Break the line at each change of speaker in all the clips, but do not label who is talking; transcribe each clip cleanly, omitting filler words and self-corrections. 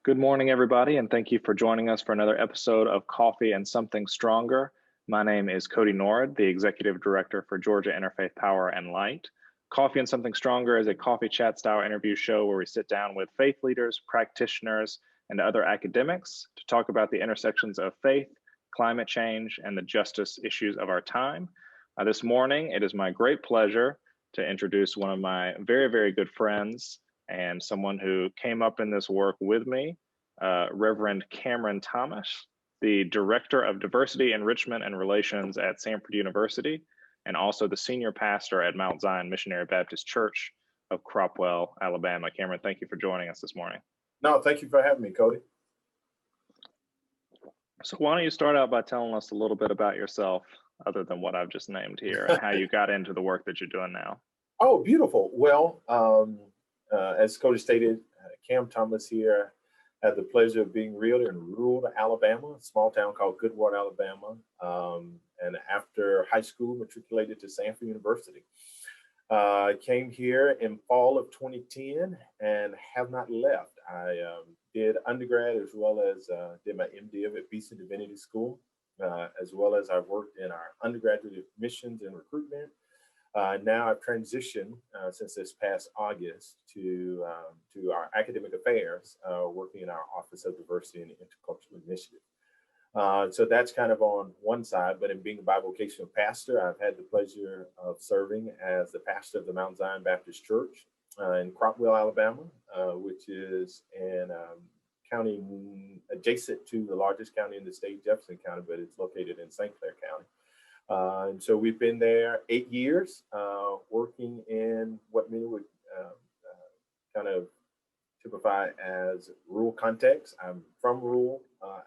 Good morning, everybody, and thank you for joining us for another episode of Coffee and Something Stronger. My name is Cody Nord, the Executive Director for Georgia Interfaith Power and Light. Coffee and Something Stronger is a coffee chat style interview show where we sit down with faith leaders, practitioners, and other academics to talk about the intersections of faith, climate change, and the justice issues of our time. This morning, it is my great pleasure to introduce one of my very, very good friends and someone who came up in this work with me, Reverend Cameron Thomas, the Director of Diversity, Enrichment, and Relations at Samford University, and also the Senior Pastor at Mount Zion Missionary Baptist Church of Cropwell, Alabama. Cameron, thank you for joining us this morning.
No, thank you for having me, Cody.
So why don't you start out by telling us a little bit about yourself, other than what I've just named here, and how you got into the work that you're doing now.
Oh, beautiful. Well, as Cody stated, Cam Thomas here. Had the pleasure of being reared in rural Alabama, a small town called Goodwater, Alabama. And after high school, matriculated to Samford University. Came here in fall of 2010 and have not left. I did undergrad as well as did my MDiv at Beeson Divinity School, as well as I've worked in our undergraduate admissions and recruitment. Now I've transitioned since this past August to our academic affairs, working in our Office of Diversity and Intercultural Initiative. So that's kind of on one side, but in being a bivocational pastor, I've had the pleasure of serving as the pastor of the Mount Zion Baptist Church in Cropwell, Alabama, which is in county adjacent to the largest county in the state, Jefferson County, but it's located in St. Clair County. And so we've been there 8 years, working in what many would kind of typify as rural context. I'm from rural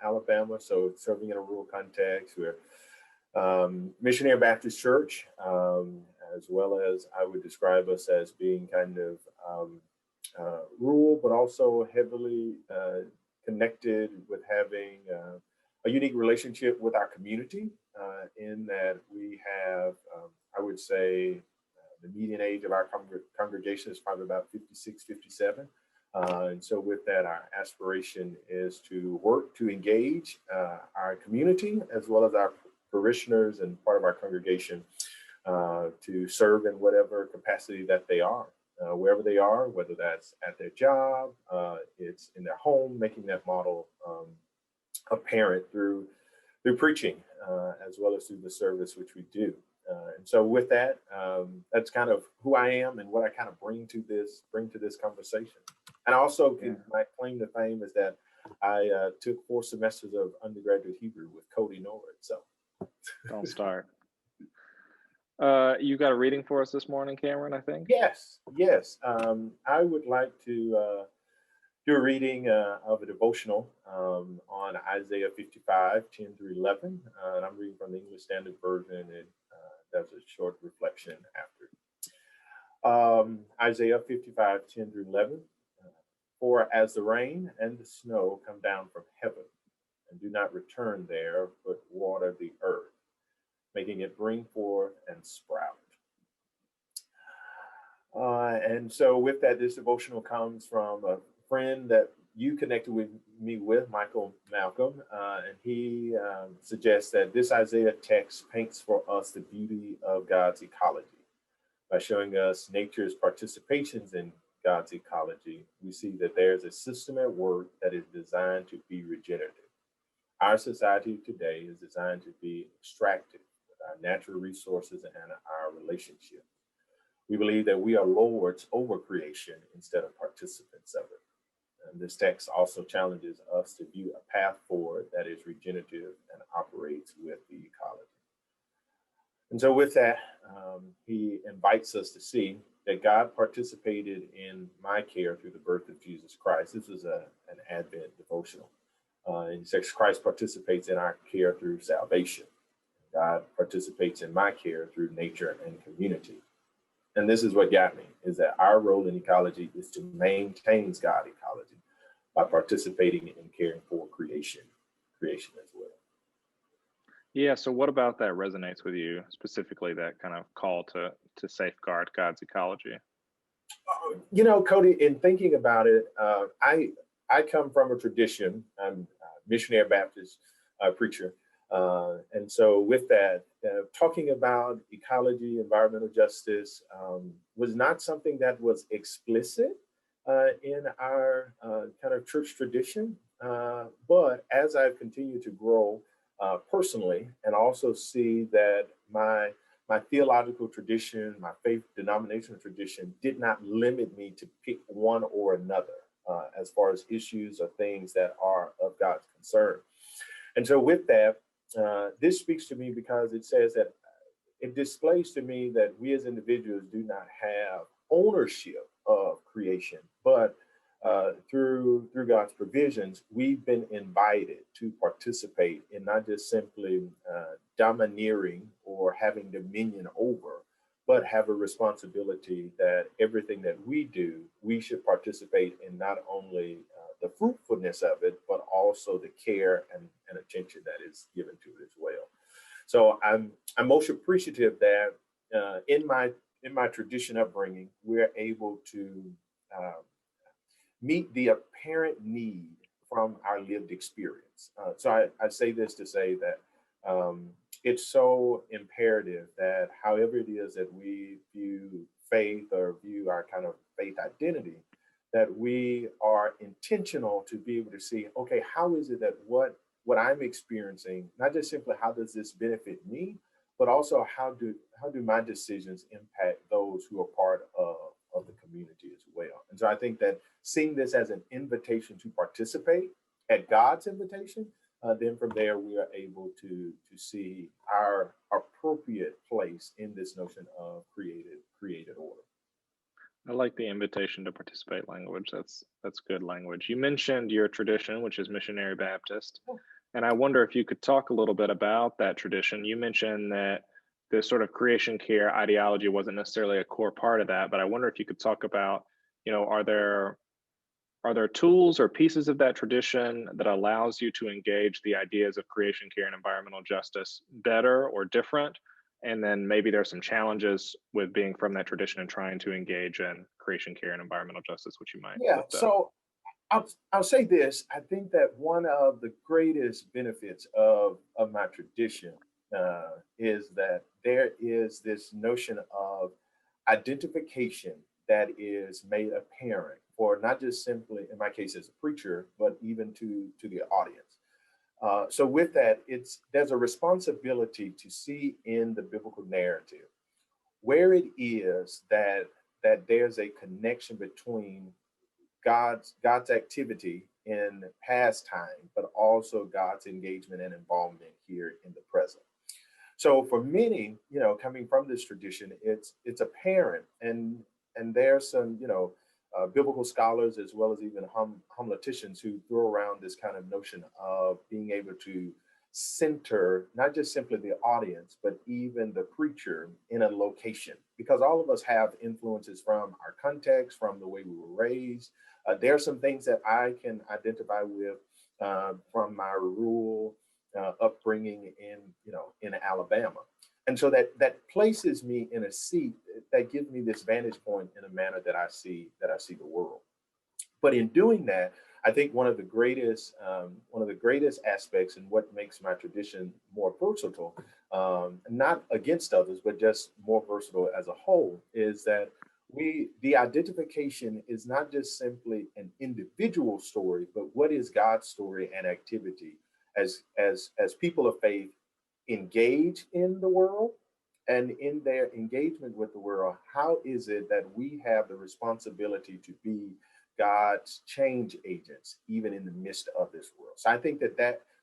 Alabama, so serving in a rural context. We're Missionary Baptist Church, as well as I would describe us as being kind of rural, but also heavily connected with having a unique relationship with our community, in that we have, I would say, the median age of our congregation is probably about 56, 57. And so with that, our aspiration is to work to engage our community as well as our parishioners and part of our congregation to serve in whatever capacity that they are, wherever they are, whether that's at their job, it's in their home, making that model apparent through preaching, as well as through the service which we do. And so with that, that's kind of who I am and what I kind of bring to this conversation. And also my claim to fame is that I took 4 semesters of undergraduate Hebrew with Cody Nord. So
don't start. You got a reading for us this morning, Cameron, I think?
Yes. I would like to do a reading of a devotional on Isaiah 55, 10 through 11. And I'm reading from the English Standard Version, and there's a short reflection after. Isaiah 55, 10 through 11. For as the rain and the snow come down from heaven and do not return there, but water the earth, making it bring forth and sprout. And so with that, this devotional comes from a friend that you connected with me with, Michael Malcolm, and he suggests that this Isaiah text paints for us the beauty of God's ecology. By showing us nature's participations in God's ecology, we see that there's a system at work that is designed to be regenerative. Our society today is designed to be extractive with our natural resources and our relationships. We believe that we are lords over creation instead of participants of it. And this text also challenges us to view a path forward that is regenerative and operates with the ecology. And so with that, he invites us to see that God participated in my care through the birth of Jesus Christ. This is an Advent devotional. And he says Christ participates in our care through salvation. God participates in my care through nature and community. And this is what got me, is that our role in ecology is to maintain God's ecology by participating in caring for creation as well.
Yeah, so what about that resonates with you, specifically that kind of call to safeguard God's ecology?
You know, Cody, in thinking about it, I I come from a tradition. I'm a missionary Baptist preacher. And so with that, talking about ecology, environmental justice was not something that was explicit in our kind of church tradition. But as I've continued to grow personally, and also see that my theological tradition, my faith denominational tradition did not limit me to pick one or another as far as issues or things that are of God's concern. And so with that, this speaks to me because it says that it displays to me that we as individuals do not have ownership of creation, but through God's provisions, we've been invited to participate in not just simply domineering or having dominion over, but have a responsibility that everything that we do, we should participate in not only the fruitfulness of it, but also the care and attention that is given to it as well. So I'm most appreciative that in my tradition upbringing, we're able to meet the apparent need from our lived experience. So I say this to say that it's so imperative that however it is that we view faith or view our kind of faith identity, that we are intentional to be able to see, okay, how is it that what I'm experiencing, not just simply how does this benefit me, but also how do my decisions impact those who are part of the community as well. And so I think that seeing this as an invitation to participate at God's invitation, then from there we are able to see our appropriate place in this notion of created order.
I like the invitation to participate language. That's good language. You mentioned your tradition, which is Missionary Baptist, and I wonder if you could talk a little bit about that tradition. You mentioned that this sort of creation care ideology wasn't necessarily a core part of that, but I wonder if you could talk about, are there tools or pieces of that tradition that allows you to engage the ideas of creation care and environmental justice better or different? And then maybe there's some challenges with being from that tradition and trying to engage in creation care and environmental justice, which you might
Yeah.
lift up.
So I'll say this. I think that one of the greatest benefits of my tradition is that there is this notion of identification that is made apparent for not just simply, in my case as a preacher, but even to the audience. So with that, there's a responsibility to see in the biblical narrative where it is that there's a connection between God's activity in past time, but also God's engagement and involvement here in the present. So for many, coming from this tradition, it's apparent, and there's some, biblical scholars as well as even homiletians who throw around this kind of notion of being able to center not just simply the audience, but even the preacher in a location, because all of us have influences from our context, from the way we were raised. There are some things that I can identify with from my rural upbringing in Alabama. And so that places me in a seat that gives me this vantage point in a manner that I see the world. But in doing that, I think one of the greatest aspects and what makes my tradition more versatile, not against others, but just more versatile as a whole, is that the identification is not just simply an individual story, but what is God's story and activity as people of faith engage in the world, and in their engagement with the world, how is it that we have the responsibility to be God's change agents, even in the midst of this world? So I think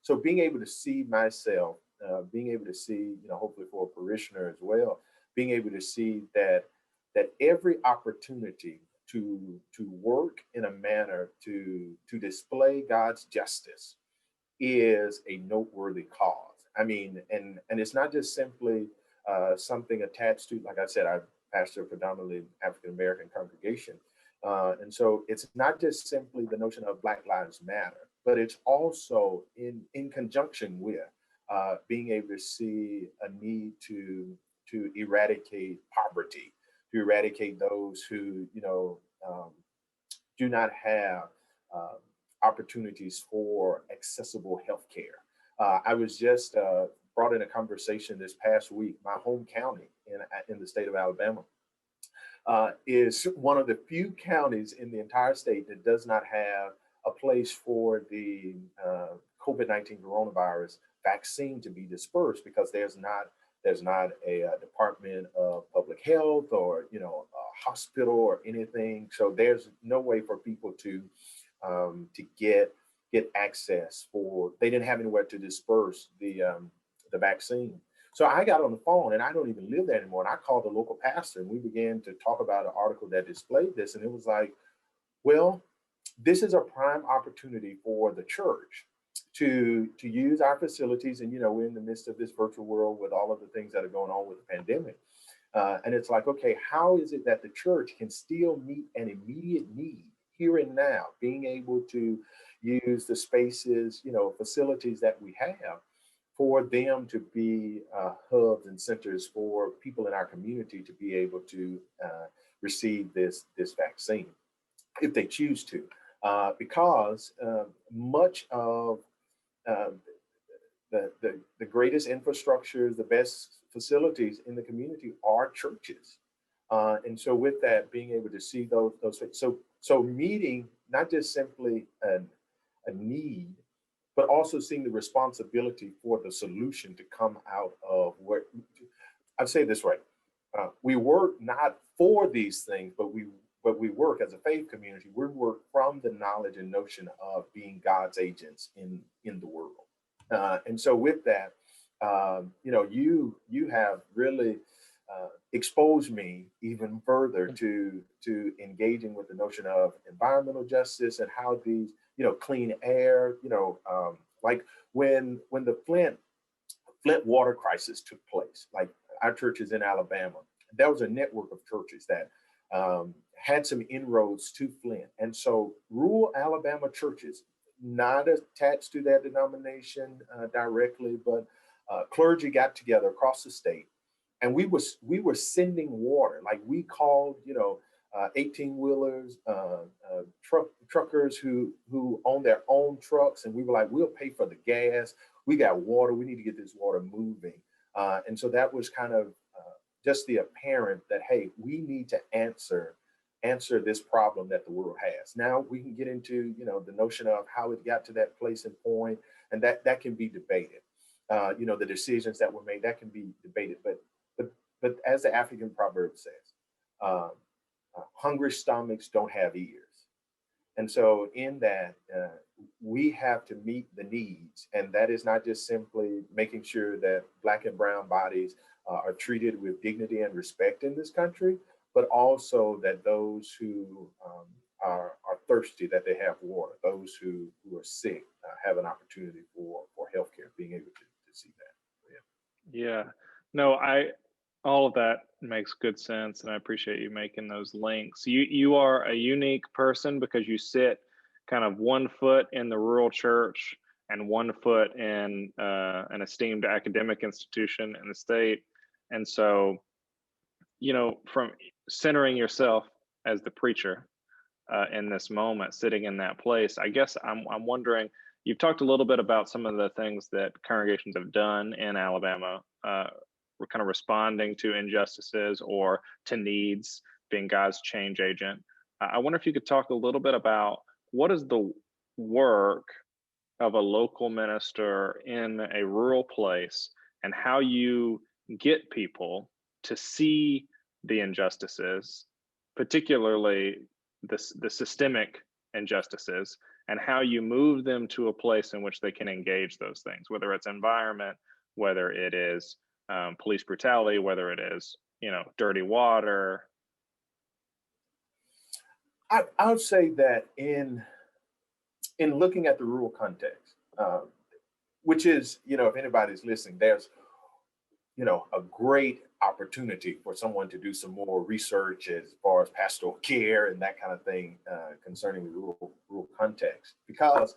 so being able to see myself, being able to see, hopefully for a parishioner as well, being able to see that every opportunity to work in a manner to display God's justice is a noteworthy cause. I mean, and it's not just simply something attached to, like I said, I pastor a predominantly African American congregation. And so it's not just simply the notion of Black Lives Matter, but it's also in conjunction with being able to see a need to eradicate poverty, to eradicate those who, do not have opportunities for accessible healthcare. I was just brought in a conversation this past week. My home county in the state of Alabama is one of the few counties in the entire state that does not have a place for the COVID-19 coronavirus vaccine to be dispersed, because there's not a Department of Public Health or a hospital or anything. So there's no way for people to get access for. They didn't have anywhere to disperse the vaccine. So I got on the phone, and I don't even live there anymore. And I called the local pastor, and we began to talk about an article that displayed this. And it was like, well, this is a prime opportunity for the church to use our facilities. And we're in the midst of this virtual world with all of the things that are going on with the pandemic. And it's like, okay, how is it that the church can still meet an immediate need here and now, being able to use the spaces, facilities that we have, for them to be hubs and centers for people in our community to be able to receive this vaccine if they choose to, because much of the greatest infrastructures, the best facilities in the community are churches. And so with that, being able to see those so meeting not just simply a need, but also seeing the responsibility for the solution to come out of where. I'd say this right. We work not for these things, but we work as a faith community. We work from the knowledge and notion of being God's agents in the world. And so with that, you have really exposed me even further to engaging with the notion of environmental justice and how these, clean air, like when the Flint water crisis took place, like our church is in Alabama, there was a network of churches that had some inroads to Flint. And so rural Alabama churches, not attached to that denomination directly, but clergy got together across the state, and we were sending water. Like we called, 18-wheelers, truckers who own their own trucks, and we were like, we'll pay for the gas. We got water. We need to get this water moving. And so that was kind of just the apparent that, hey, we need to answer this problem that the world has. Now we can get into, the notion of how it got to that place and point, and that can be debated. The decisions that were made, that can be debated. But as the African proverb says, hungry stomachs don't have ears. And so in that, we have to meet the needs. And that is not just simply making sure that Black and brown bodies are treated with dignity and respect in this country, but also that those who are thirsty, that they have water, those who are sick have an opportunity for healthcare, being able to see that.
Yeah, no, all of that makes good sense, and I appreciate you making those links. You are a unique person because you sit kind of 1 foot in the rural church and 1 foot in an esteemed academic institution in the state. And so, from centering yourself as the preacher in this moment, sitting in that place, I guess I'm wondering, you've talked a little bit about some of the things that congregations have done in Alabama. We're kind of responding to injustices or to needs, being God's change agent. I wonder if you could talk a little bit about what is the work of a local minister in a rural place and how you get people to see the injustices, particularly the systemic injustices, and how you move them to a place in which they can engage those things, whether it's environment, whether it is police brutality, whether it is, dirty water.
I would say that in looking at the rural context, which is, if anybody's listening, there's, a great opportunity for someone to do some more research as far as pastoral care and that kind of thing concerning the rural context. Because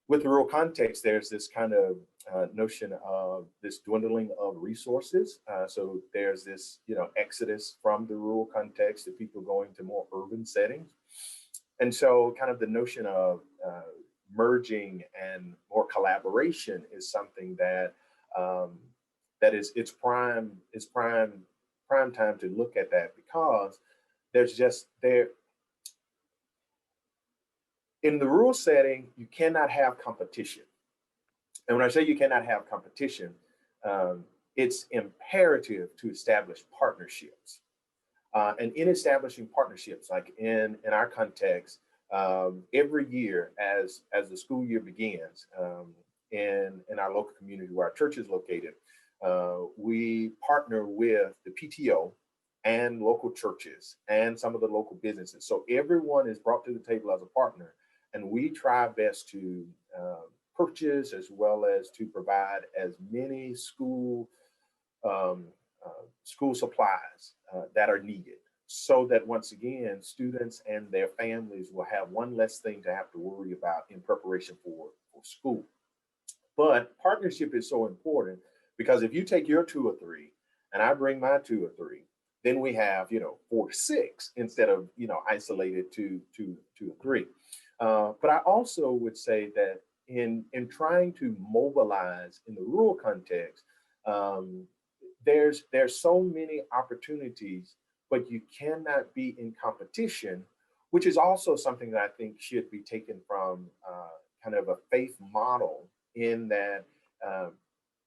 with the rural context, there's this kind of notion of this dwindling of resources. So there's this, exodus from the rural context to people going to more urban settings. And so kind of the notion of merging and more collaboration is something that that is it's prime time to look at that, because there's just there in the rural setting you cannot have competition. And when I say you cannot have competition, um, it's imperative to establish partnerships. And in establishing partnerships, like in our context, every year as the school year begins, in our local community where our church is located, we partner with the PTO and local churches and some of the local businesses. So everyone is brought to the table as a partner, and we try best to purchase as well as to provide as many um, school supplies that are needed, so that once again, students and their families will have one less thing to have to worry about in preparation for school. But partnership is so important, because if you take your two or three and I bring my two or three, then we have, 4 to 6 instead of, isolated two or three. But I also would say that in trying to mobilize in the rural context, um, there's so many opportunities, but you cannot be in competition, which is also something that I think should be taken from kind of a faith model, in that um,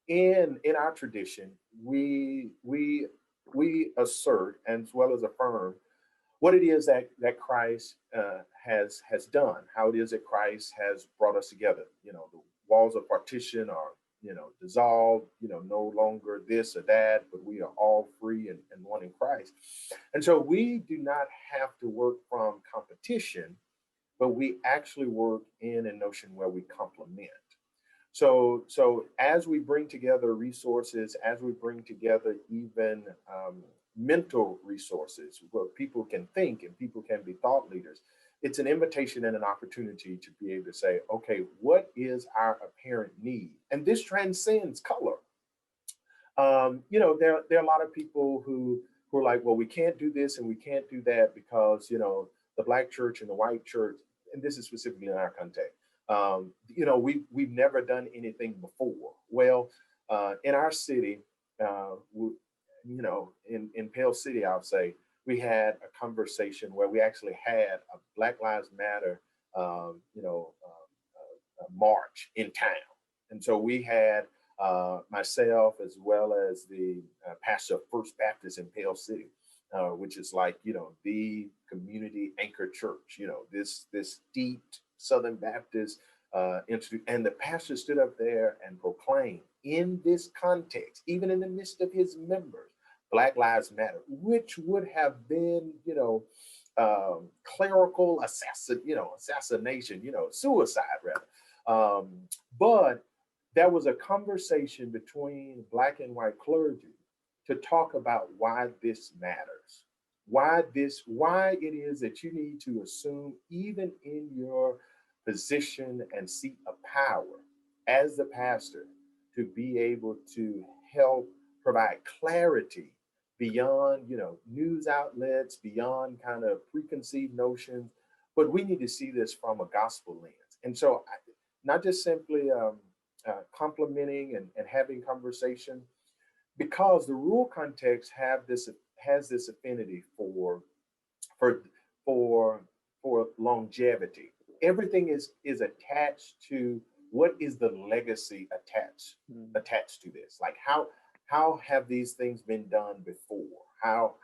in our tradition we assert as well as affirm what it is that Christ has done, how it is that Christ has brought us together. The walls of partition are, dissolved. No longer this or that, but we are all free and one in Christ. And so we do not have to work from competition, but we actually work in a notion where we complement. So as we bring together resources, as we bring together even mental resources where people can think and people can be thought leaders, it's an invitation and an opportunity to be able to say, okay, what is our apparent need? And this transcends color. There are a lot of people who are like, well, we can't do this and we can't do that because, the Black church and the white church, and this is specifically in our context, we've never done anything before. Well, in our city, in Pale City, I'll say, we had a conversation where we actually had a Black Lives Matter, march in town. And so we had myself as well as the pastor of First Baptist in Pale City, which is like, the community anchor church, this deep Southern Baptist institute. And the pastor stood up there and proclaimed, in this context, even in the midst of his members, Black Lives Matter, which would have been, clerical assassination, suicide rather. But there was a conversation between Black and white clergy to talk about why this matters, why it is that you need to assume, even in your position and seat of power as the pastor, to be able to help provide clarity beyond, news outlets, beyond kind of preconceived notions. But we need to see this from a gospel lens. And so not just simply complimenting and having conversation, because the rural context has this affinity for for longevity. Everything is attached to what is the legacy attached to this. Like how have these things been done before? How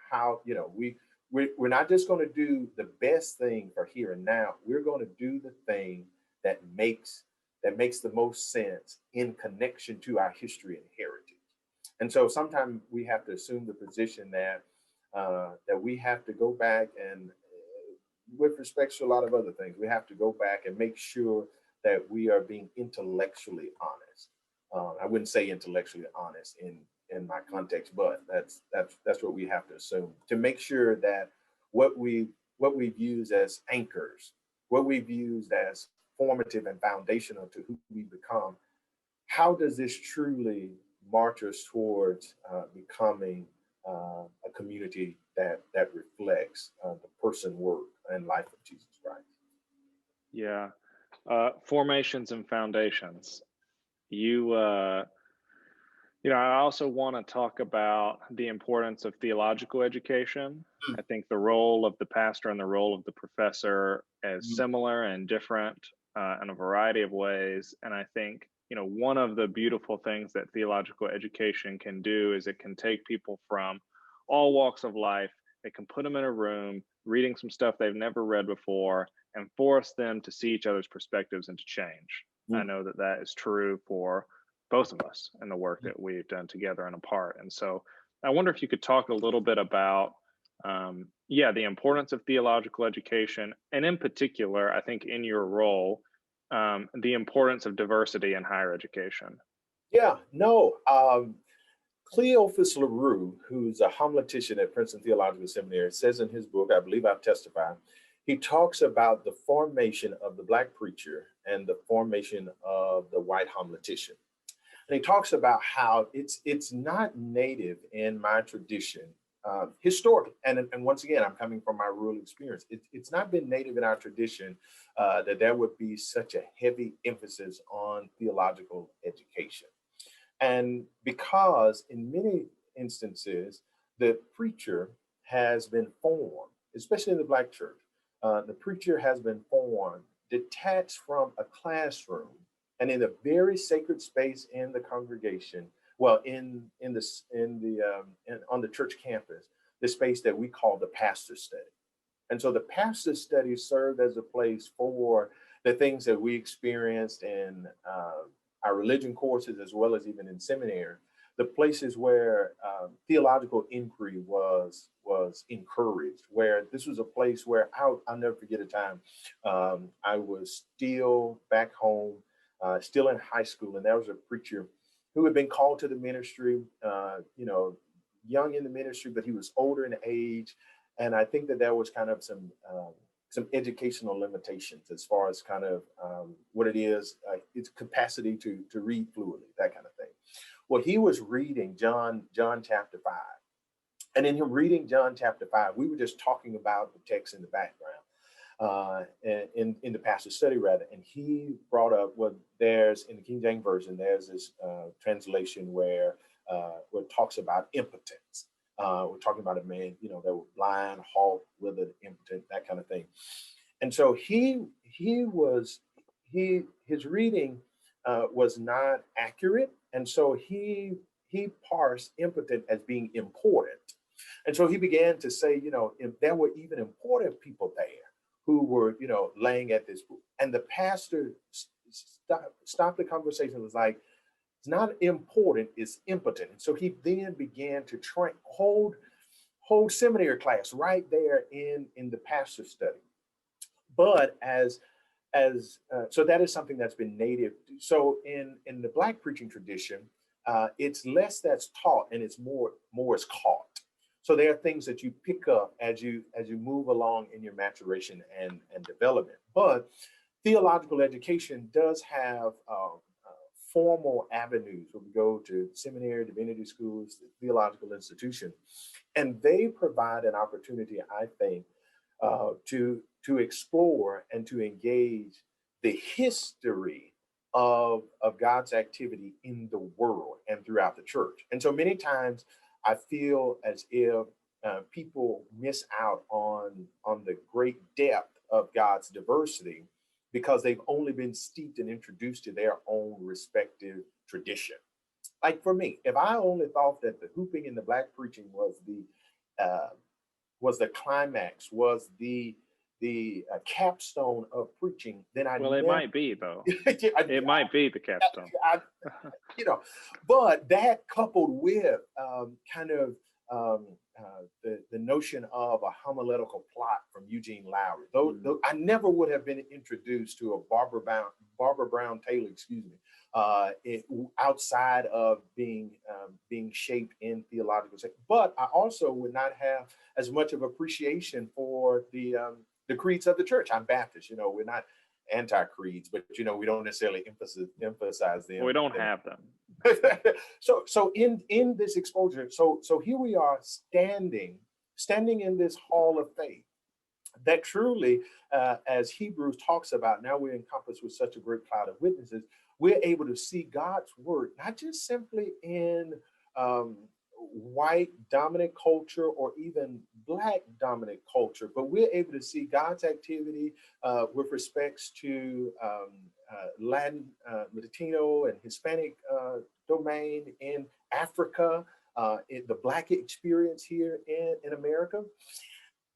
we're not just going to do the best thing for here and now. We're going to do the thing that makes the most sense in connection to our history and heritage. And so sometimes we have to assume the position that that we have to go back and, with respect to a lot of other things, we have to go back and make sure that we are being intellectually honest. I wouldn't say intellectually honest in my context, but that's what we have to assume, to make sure that what we've used as anchors, what we've used as formative and foundational to who we become, how does this truly march us towards becoming a community that reflects the person, work, and life of Jesus Christ?
Yeah. Formations and foundations. I also want to talk about the importance of theological education. I think the role of the pastor and the role of the professor is similar and different in a variety of ways. And I think, one of the beautiful things that theological education can do is it can take people from all walks of life. It can put them in a room reading some stuff they've never read before and force them to see each other's perspectives and to change. I know that that is true for both of us and the work that we've done together and apart. And so I wonder if you could talk a little bit about, the importance of theological education. And in particular, I think in your role, the importance of diversity in higher education.
Yeah, no. Cleophas LaRue, who's a homiletician at Princeton Theological Seminary, says in his book, I believe I've testified, he talks about the formation of the Black preacher and the formation of the white homiletician. And he talks about how it's not native in my tradition historically. And once again, I'm coming from my rural experience. It's not been native in our tradition that there would be such a heavy emphasis on theological education. And because in many instances, the preacher has been formed, especially in the Black church, the preacher has been formed detached from a classroom and in a very sacred space in the congregation, well, on the church campus, the space that we call the pastor study. And so the pastor study served as a place for the things that we experienced in our religion courses, as well as even in seminary, the places where theological inquiry was encouraged, where this was a place where I'll never forget a time I was still back home, still in high school, and there was a preacher who had been called to the ministry, young in the ministry, but he was older in age. And I think that there was kind of some educational limitations as far as kind of what it is, its capacity to read fluently, that kind of thing. Well, he was reading John chapter 5. And in him reading John chapter 5, we were just talking about the text in the background, in the pastor's study rather. And he brought up there's in the King James Version, there's this translation where it talks about impotence. We're talking about a man, that was blind, halt, withered, impotent, that kind of thing. And so his reading was not accurate. And so he parsed impotent as being important. And so he began to say, if there were even important people there who were, laying at this book. And the pastor stopped the conversation and was like, it's not important, it's impotent. And so he then began to hold seminary class right there in the pastor study. But so that is something that's been native. So in the Black preaching tradition, it's less that's taught and it's more is caught. So there are things that you pick up as you move along in your maturation and development. But theological education does have formal avenues where we go to seminary, divinity schools, the theological institution, and they provide an opportunity, I think, to explore and to engage the history of God's activity in the world and throughout the church. And so many times I feel as if people miss out on the great depth of God's diversity because they've only been steeped and introduced to their own respective tradition. Like for me, if I only thought that the hooping and the Black preaching was the climax, was the capstone of preaching, then
it might be though. It might be the capstone.
But that coupled with the notion of a homiletical plot from Eugene Lowry, though I never would have been introduced to a Barbara Brown Taylor, outside of being shaped in theological. But I also would not have as much of appreciation for the creeds of the church. I'm Baptist, we're not anti-creeds, but we don't necessarily emphasize them.
We don't have them.
So in this exposure, so here we are standing in this hall of faith that truly, as Hebrews talks about, now we're encompassed with such a great cloud of witnesses, we're able to see God's work, not just simply in um, white dominant culture or even black dominant culture, but we're able to see God's activity with respects to Latino and Hispanic domain in Africa, in the black experience here in America.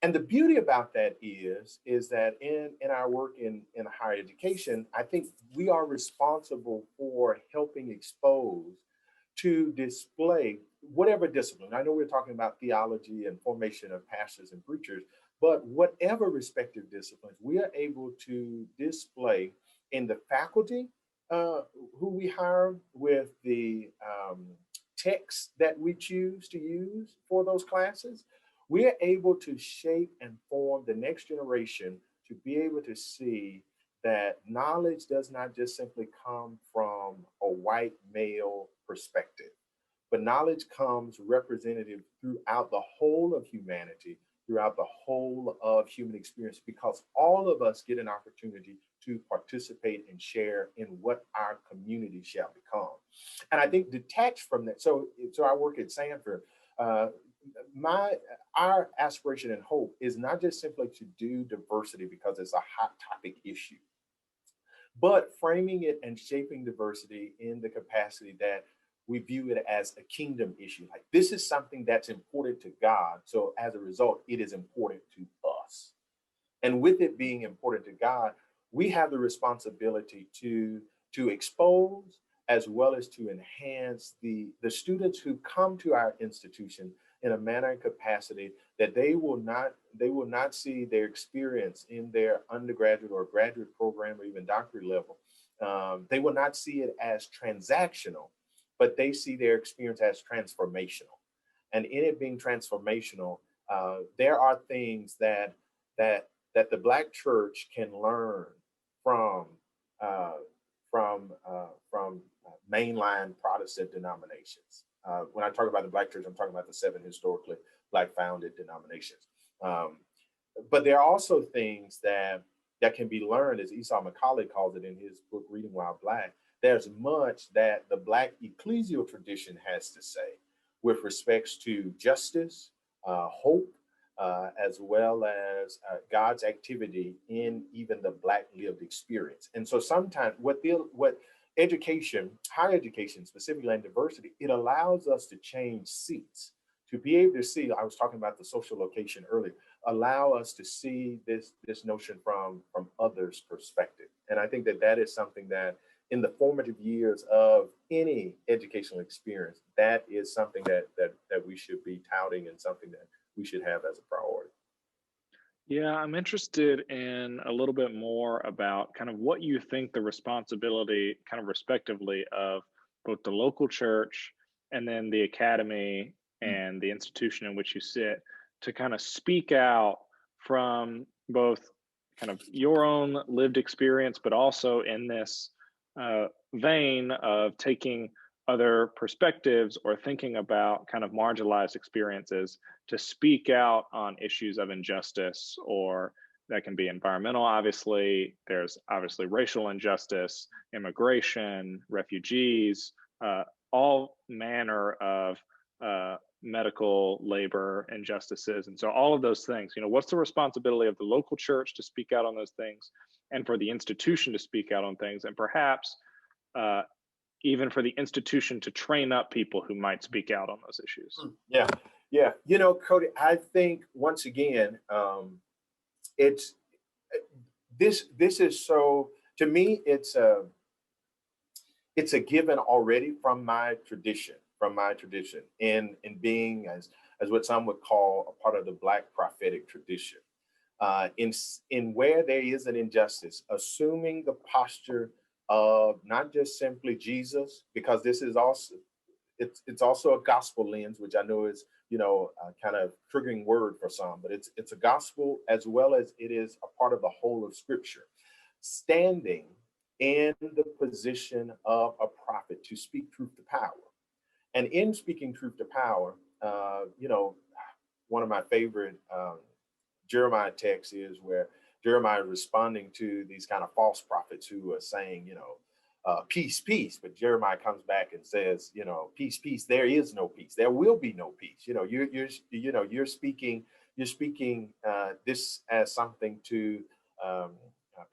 And the beauty about that is that in our work in higher education, I think we are responsible for helping expose to display whatever discipline. I know we're talking about theology and formation of pastors and preachers, but whatever respective disciplines, we are able to display in the faculty who we hire, with the texts that we choose to use for those classes. We are able to shape and form the next generation to be able to see that knowledge does not just simply come from a white male perspective, but knowledge comes representative throughout the whole of humanity, throughout the whole of human experience, because all of us get an opportunity to participate and share in what our community shall become. And I think detached from that, so I work at Sanford. My Our aspiration and hope is not just simply to do diversity because it's a hot topic issue, but framing it and shaping diversity in the capacity that we view it as a kingdom issue. Like, this is something that's important to God. So as a result, it is important to us. And with it being important to God, we have the responsibility to expose as well as to enhance the students who come to our institution in a manner and capacity that they will not see their experience in their undergraduate or graduate program or even doctorate level. They will not see it as transactional, but they see their experience as transformational. And in it being transformational, there are things that the Black church can learn from uh, mainline Protestant denominations. When I talk about the Black church, I'm talking about the 7 historically Black founded denominations. Um, but there are also things that can be learned, as Esau Macaulay calls it in his book Reading While Black. There's much that the Black ecclesial tradition has to say with respects to justice, hope, as well as God's activity in even the Black lived experience. And so sometimes what education, higher education, specifically in diversity, it allows us to change seats, to be able to see. I was talking about the social location earlier. Allow us to see this notion from others' perspective. And I think that is something that in the formative years of any educational experience, that is something that we should be touting and something that we should have as a priority.
Yeah, I'm interested in a little bit more about kind of what you think the responsibility, kind of respectively, of both the local church and then the academy and the institution in which you sit to kind of speak out from both kind of your own lived experience, but also in this vein of taking other perspectives or thinking about kind of marginalized experiences to speak out on issues of injustice, or that can be environmental, obviously. There's obviously racial injustice, immigration, refugees, all manner of medical labor injustices. And so all of those things, what's the responsibility of the local church to speak out on those things, and for the institution to speak out on things, and perhaps even for the institution to train up people who might speak out on those issues?
Yeah, yeah. Cody, I think once again, it's this is so, to me, it's a given already from my tradition, in being as what some would call a part of the Black prophetic tradition. In where there is an injustice, assuming the posture of not just simply Jesus, because this is also, it's also a gospel lens, which I know is kind of triggering word for some, but it's a gospel as well as it is a part of the whole of Scripture. Standing in the position of a prophet to speak truth to power, and in speaking truth to power, one of my favorite Jeremiah text is where Jeremiah is responding to these kind of false prophets who are saying, peace, peace. But Jeremiah comes back and says, peace, peace. There is no peace. There will be no peace. You're speaking this as something to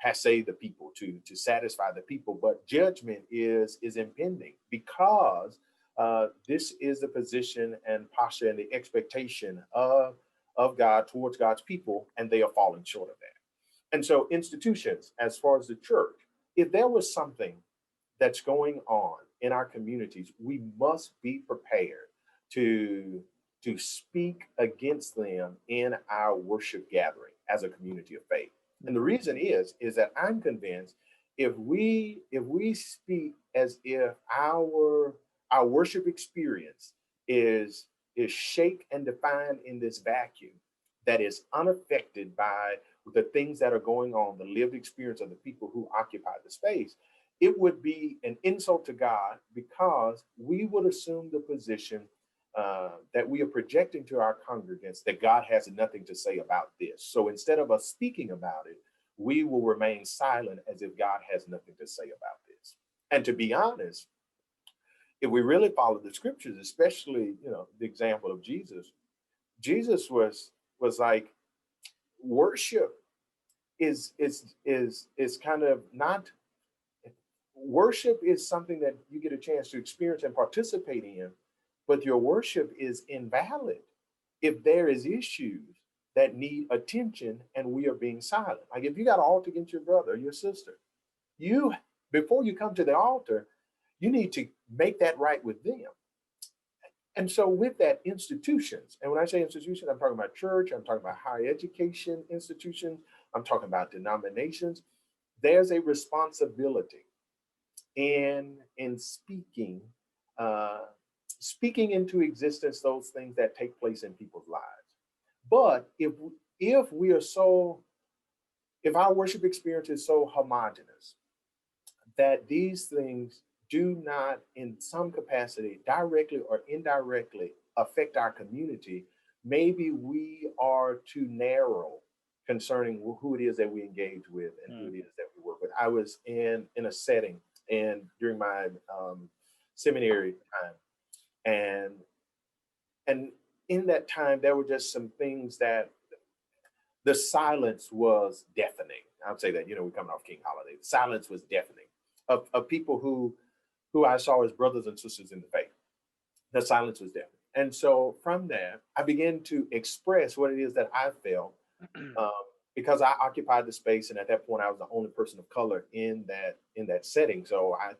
passe the people, to satisfy the people, but judgment is impending, because this is the position and posture and the expectation of God towards God's people, and they are falling short of that. And so institutions, as far as the church, if there was something that's going on in our communities, we must be prepared to speak against them in our worship gathering as a community of faith. And the reason is that I'm convinced if we speak as if our worship experience is shaped and defined in this vacuum that is unaffected by the things that are going on, the lived experience of the people who occupy the space, it would be an insult to God, because we would assume the position that we are projecting to our congregants that God has nothing to say about this. So instead of us speaking about it, we will remain silent as if God has nothing to say about this. And to be honest, if we really follow the scriptures, especially, the example of Jesus was like, worship is kind of not, worship is something that you get a chance to experience and participate in, but your worship is invalid if there is issues that need attention and we are being silent. Like if you got an altar against your brother or your sister, before you come to the altar, you need to make that right with them. And so with that, institutions, and when I say institutions, I'm talking about church, I'm talking about higher education institutions, I'm talking about denominations. There's a responsibility in speaking into existence those things that take place in people's lives. But if our worship experience is so homogenous that these things do not, in some capacity, directly or indirectly affect our community, maybe we are too narrow concerning who it is that we engage with and who it is that we work with. I was in a setting and during my seminary time, and in that time there were just some things that the silence was deafening. I would say that, we're coming off King Holiday. The silence was deafening of people who I saw as brothers and sisters in the faith. The silence was deafening. And so from there, I began to express what it is that I felt, because I occupied the space, and at that point I was the only person of color in that setting. So I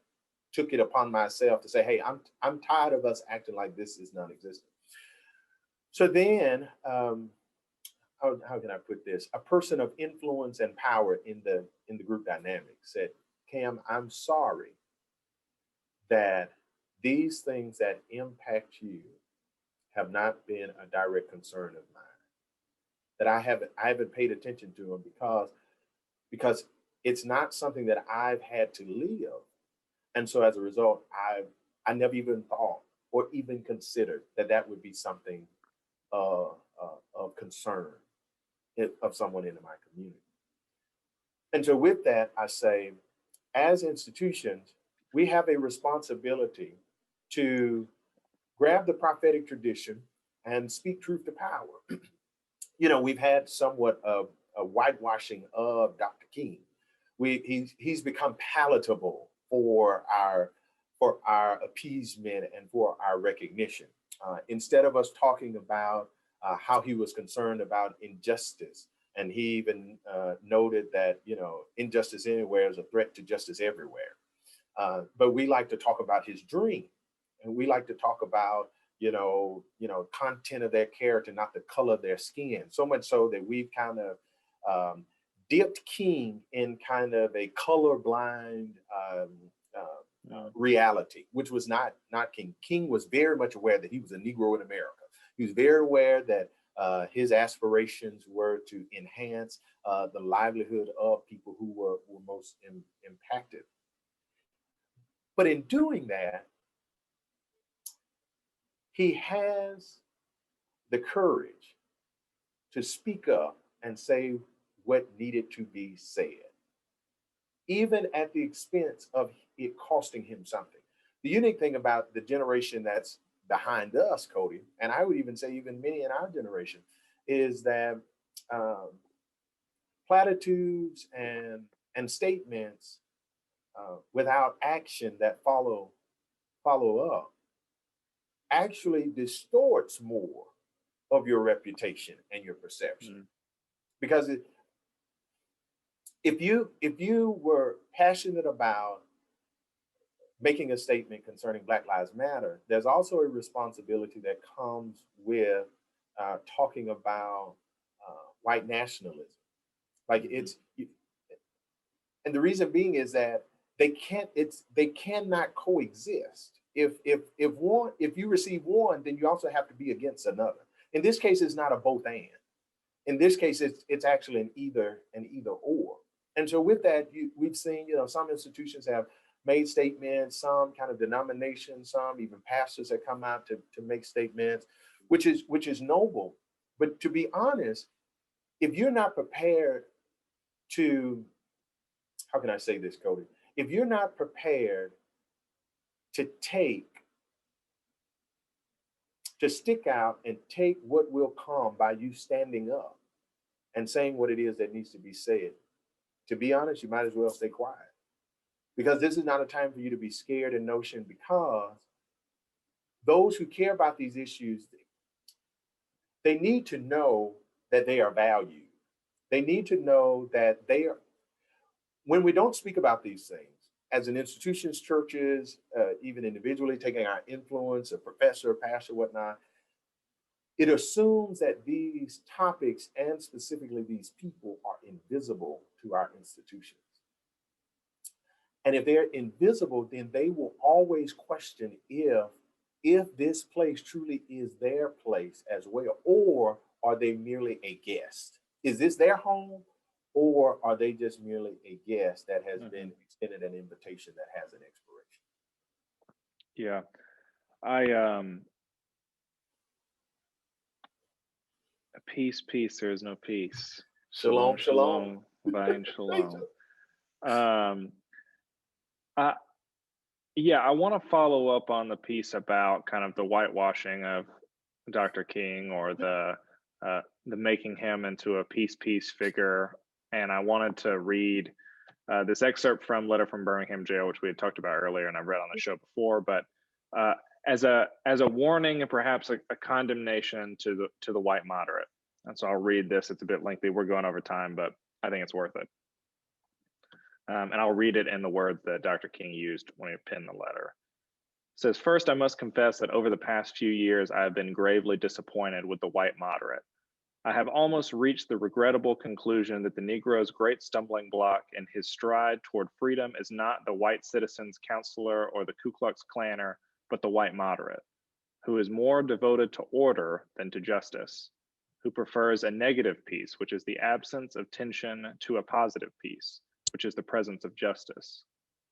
took it upon myself to say, hey, I'm tired of us acting like this is non-existent. So then, how can I put this? A person of influence and power in the group dynamic said, Cam, I'm sorry that these things that impact you have not been a direct concern of mine. That I haven't paid attention to them because it's not something that I've had to live. And so as a result, I never even thought or even considered that would be something of concern of someone in my community. And so with that, I say, as institutions, we have a responsibility to grab the prophetic tradition and speak truth to power. We've had somewhat of a whitewashing of Dr. King. He's become palatable for our appeasement and for our recognition. Instead of us talking about how he was concerned about injustice, and he even noted that injustice anywhere is a threat to justice everywhere. But we like to talk about his dream, and we like to talk about content of their character, not the color of their skin. So much so that we've kind of dipped King in kind of a colorblind reality, which was not King. King was very much aware that he was a Negro in America. He was very aware that his aspirations were to enhance the livelihood of people who were most impacted. But in doing that, he has the courage to speak up and say what needed to be said, even at the expense of it costing him something. The unique thing about the generation that's behind us, Cody, and I would even say even many in our generation, is that um, platitudes and statements without action that follow up actually distorts more of your reputation and your perception.
Mm.
Because if you were passionate about making a statement concerning Black Lives Matter, there's also a responsibility that comes with talking about white nationalism. Like it's, and the reason being is that they cannot coexist. If you receive one, then you also have to be against another. In this case, it's not a both and. In this case, it's actually an either or. And so with that, we've seen, some institutions have made statements, some kind of denominations, some even pastors have come out to make statements, which is noble. But to be honest, if you're not prepared to, how can I say this, Cody? If you're not prepared to stick out and take what will come by you standing up and saying what it is that needs to be said, to be honest, you might as well stay quiet. Because this is not a time for you to be scared and notion, because those who care about these issues, they need to know that they are valued. They need to know that they are, when we don't speak about these things, as an institutions, churches, even individually taking our influence, a professor, pastor, whatnot, it assumes that these topics and specifically these people are invisible to our institutions. And if they're invisible, then they will always question if this place truly is their place as well, or are they merely a guest? Is this their home, or are they just merely a guest that has been extended an invitation that has an expiration?
Yeah, I peace, peace. There is no peace.
Shalom, shalom.
Vain shalom. I, yeah, I want to follow up on the piece about kind of the whitewashing of Dr. King, or the making him into a peace figure. And I wanted to read this excerpt from Letter from Birmingham Jail, which we had talked about earlier, and I've read on the show before, but as a warning and perhaps a condemnation to the white moderate. And so I'll read this. It's a bit lengthy. We're going over time, but I think it's worth it. And I'll read it in the words that Dr. King used when he penned the letter. It says, "First, I must confess that over the past few years, I have been gravely disappointed with the white moderate. I have almost reached the regrettable conclusion that the Negro's great stumbling block in his stride toward freedom is not the white citizen's counselor or the Ku Klux Klanner, but the white moderate, who is more devoted to order than to justice, who prefers a negative peace, which is the absence of tension, to a positive peace, which is the presence of justice,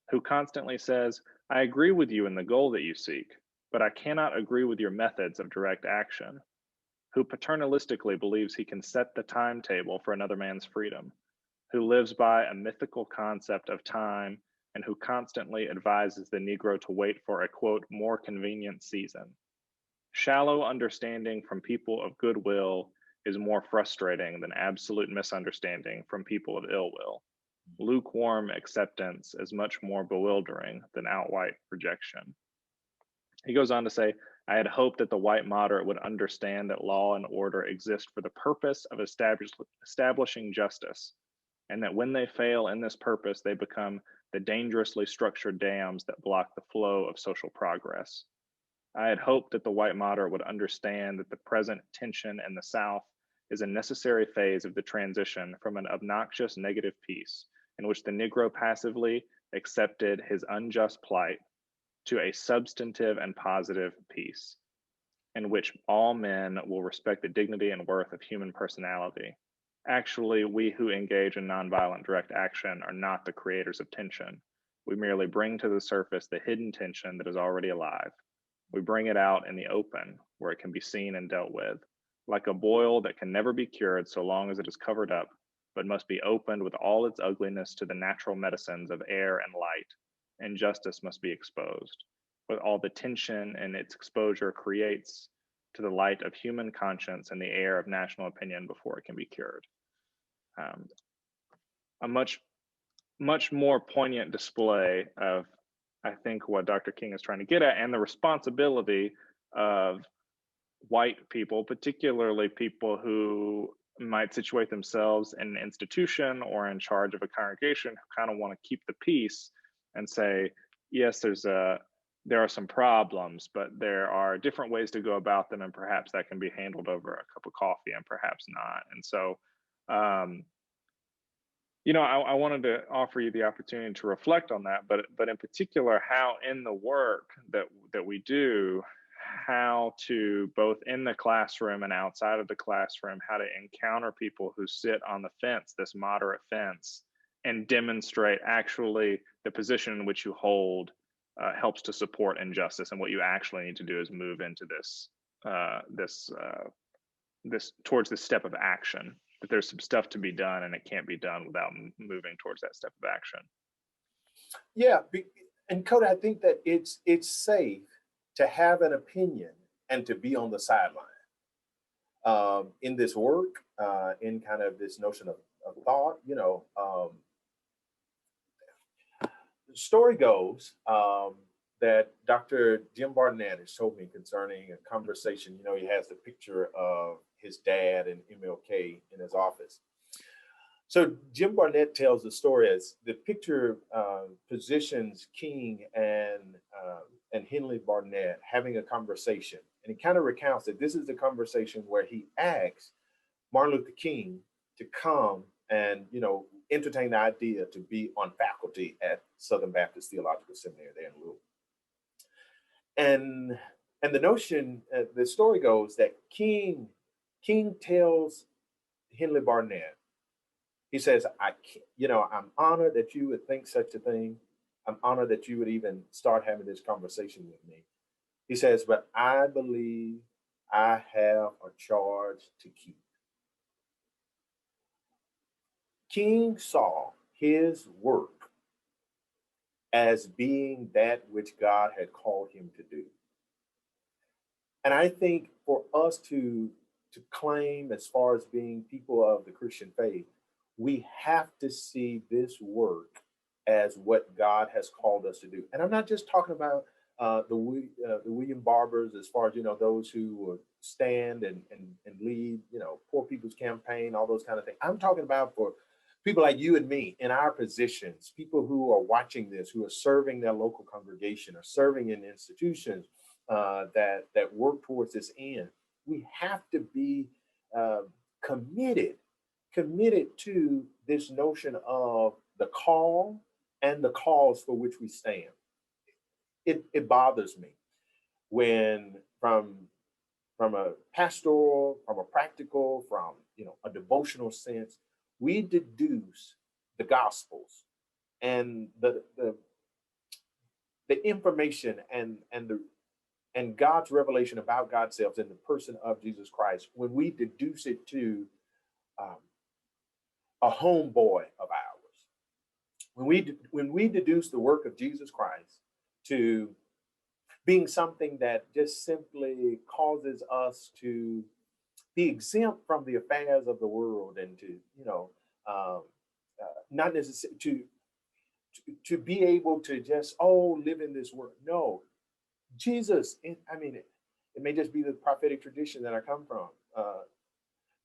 who constantly says, 'I agree with you in the goal that you seek, but I cannot agree with your methods of direct action,' who paternalistically believes he can set the timetable for another man's freedom, who lives by a mythical concept of time, and who constantly advises the Negro to wait for a, quote, more convenient season. Shallow understanding from people of goodwill is more frustrating than absolute misunderstanding from people of ill will. Lukewarm acceptance is much more bewildering than outright rejection." He goes on to say, "I had hoped that the white moderate would understand that law and order exist for the purpose of establishing justice, and that when they fail in this purpose, they become the dangerously structured dams that block the flow of social progress. I had hoped that the white moderate would understand that the present tension in the South is a necessary phase of the transition from an obnoxious negative peace in which the Negro passively accepted his unjust plight to a substantive and positive peace, in which all men will respect the dignity and worth of human personality. Actually, we who engage in nonviolent direct action are not the creators of tension. We merely bring to the surface the hidden tension that is already alive. We bring it out in the open, where it can be seen and dealt with. like a boil that can never be cured so long as it is covered up, but must be opened with all its ugliness to the natural medicines of air and light. Injustice must be exposed, with all the tension and its exposure creates to the light of human conscience and the air of national opinion before it can be cured. A much more poignant display of, I think, what Dr. King is trying to get at, and the responsibility of white people, particularly people who might situate themselves in an institution or in charge of a congregation, who kind of want to keep the peace and say, yes, there are some problems, but there are different ways to go about them, and perhaps that can be handled over a cup of coffee, and perhaps not. And so, I wanted to offer you the opportunity to reflect on that, but in particular, how in the work that we do, how to, both in the classroom and outside of the classroom, how to encounter people who sit on the fence, this moderate fence, and demonstrate actually the position in which you hold helps to support injustice, and what you actually need to do is move into this towards this step of action. That there's some stuff to be done, and it can't be done without moving towards that step of action.
Yeah, and Cody, I think that it's safe to have an opinion and to be on the sideline in this work, in kind of this notion of thought. The story goes that Dr. Jim Barnett has told me concerning a conversation. He has the picture of his dad and MLK in his office. So Jim Barnett tells the story as the picture positions King and Henley Barnett having a conversation. And he kind of recounts that this is the conversation where he asks Martin Luther King to come and, entertain the idea to be on faculty at Southern Baptist Theological Seminary there in Louisville. And the notion, the story goes that King tells Henley Barnett, he says, I'm honored that you would think such a thing. I'm honored that you would even start having this conversation with me. He says, but I believe I have a charge to keep. King saw his work as being that which God had called him to do. And I think for us to claim as far as being people of the Christian faith, we have to see this work as what God has called us to do. And I'm not just talking about the William Barbers, as far as, those who would stand and lead, Poor People's Campaign, all those kind of things. I'm talking about for people like you and me in our positions, people who are watching this, who are serving their local congregation or serving in institutions that work towards this end. We have to be committed to this notion of the call and the cause for which we stand. It bothers me when from a pastoral, from a practical, from a devotional sense, we deduce the gospels and the information and God's revelation about God's self in the person of Jesus Christ, when we deduce it to a homeboy of ours, when we deduce the work of Jesus Christ to being something that just simply causes us to be exempt from the affairs of the world and to, not necessarily to be able to just, live in this world. No, Jesus, it may just be the prophetic tradition that I come from.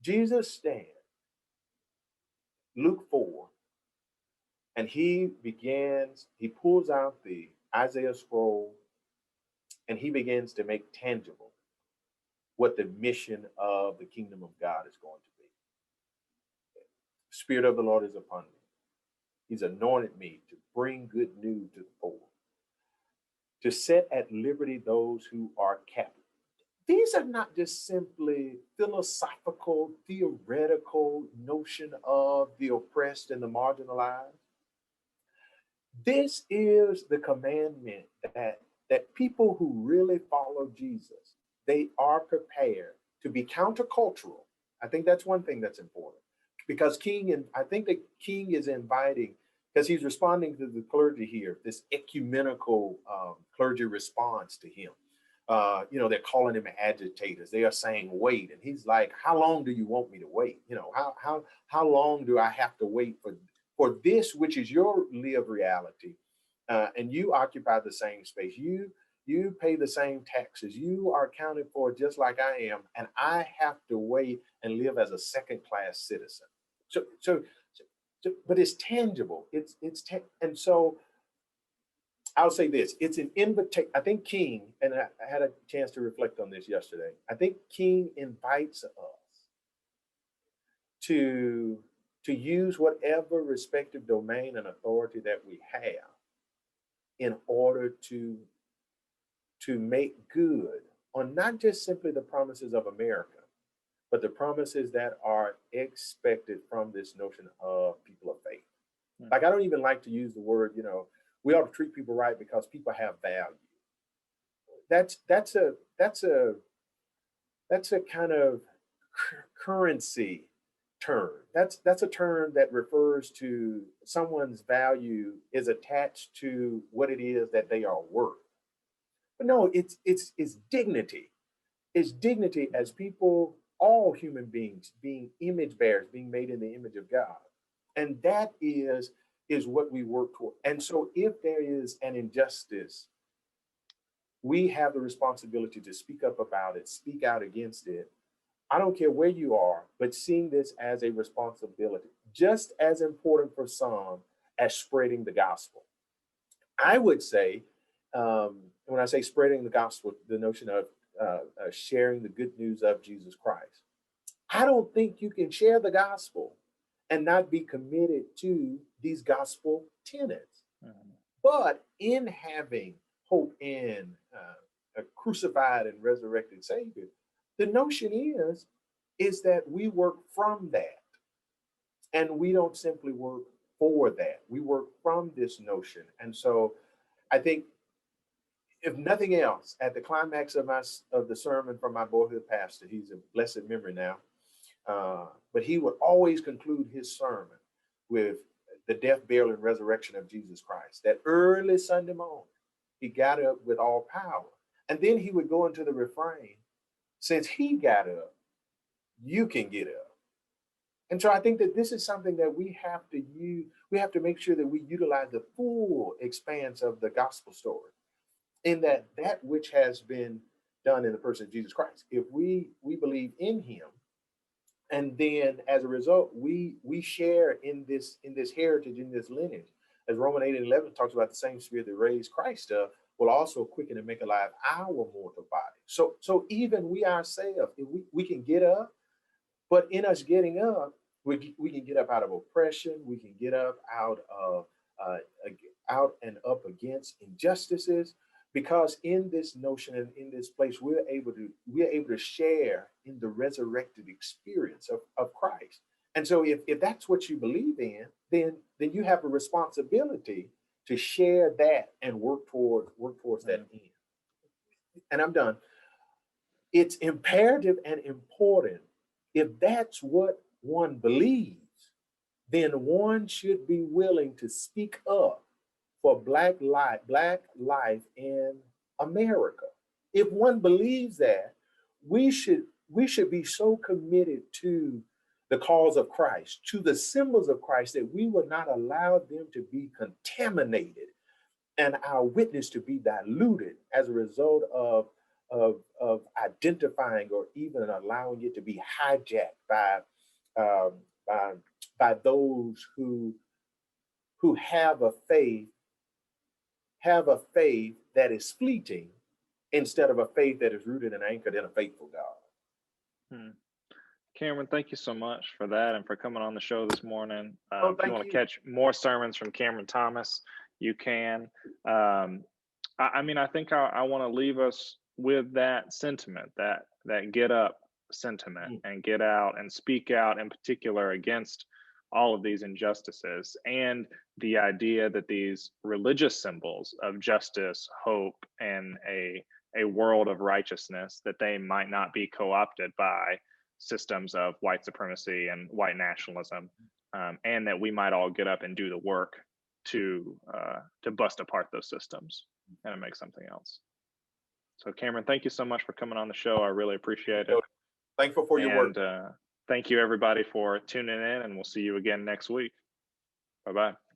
Jesus stands, Luke 4, and he pulls out the Isaiah scroll, and he begins to make tangible what the mission of the kingdom of God is going to be. The Spirit of the Lord is upon me. He's anointed me to bring good news to the poor, to set at liberty those who are captive. These are not just simply philosophical, theoretical notion of the oppressed and the marginalized. This is the commandment that people who really follow Jesus, they are prepared to be countercultural. I think that's one thing that's important because King, and I think that King is inviting, because he's responding to the clergy here, this ecumenical clergy response to him. They're calling him agitators. They are saying wait, and he's like, "How long do you want me to wait? How long do I have to wait for this, which is your lived reality, and you occupy the same space. You pay the same taxes. You are accounted for just like I am, and I have to wait and live as a second-class citizen." But it's tangible. And so I'll say this: it's an invitation. I think King, and I had a chance to reflect on this yesterday. I think King invites us to use whatever respective domain and authority that we have in order to make good on not just simply the promises of America, but the promises that are expected from this notion of people of faith. Like, I don't even like to use the word, we ought to treat people right because people have value. That's a kind of currency term. That's a term that refers to someone's value is attached to what it is that they are worth. But no, it's dignity. It's dignity as people, all human beings, being image bearers, being made in the image of God. And that is what we work toward. And so if there is an injustice, we have the responsibility to speak up about it, speak out against it. I don't care where you are, but seeing this as a responsibility, just as important for some as spreading the gospel. I would say, when I say spreading the gospel, the notion of sharing the good news of Jesus Christ. I don't think you can share the gospel and not be committed to these gospel tenets. Mm-hmm. But in having hope in a crucified and resurrected Savior, the notion is that we work from that. And we don't simply work for that. We work from this notion. And so I think, if nothing else, at the climax of the sermon from my boyhood pastor, he's a blessed memory now, but he would always conclude his sermon with the death, burial, and resurrection of Jesus Christ. That early Sunday morning, he got up with all power. And then he would go into the refrain, since he got up, you can get up. And so I think that this is something that we have to use. We have to make sure that we utilize the full expanse of the gospel story, in that which has been done in the person of Jesus Christ. If we believe in him, and then as a result, we share in this heritage, in this lineage, as Romans 8:11 talks about, the same spirit that raised Christ up will also quicken and make alive our mortal body. So even we ourselves, if we can get up, but in us getting up, we can get up out of oppression. We can get up out and up against injustices, because in this notion and in this place, we're able to share in the resurrected experience of Christ. And so if that's what you believe in, then you have a responsibility to share that and work towards that end. And I'm done. It's imperative and important. If that's what one believes, then one should be willing to speak up for Black life in America. If one believes that, we should be so committed to the cause of Christ, to the symbols of Christ, that we will not allow them to be contaminated and our witness to be diluted as a result of identifying or even allowing it to be hijacked by those who have a faith that is fleeting, instead of a faith that is rooted and anchored in a faithful God.
Cameron, thank you so much for that and for coming on the show this morning. If you want to catch more sermons from Cameron Thomas, you can. I think I want to leave us with that sentiment, that get up sentiment, and get out and speak out, in particular against all of these injustices, and the idea that these religious symbols of justice, hope, and a a world of righteousness, that they might not be co-opted by systems of white supremacy and white nationalism, and that we might all get up and do the work to bust apart those systems and make something else. So Cameron, thank you so much for coming on the show. I really appreciate it.
Thankful for your work.
Thank you everybody for tuning in, and we'll see you again next week. Bye-bye.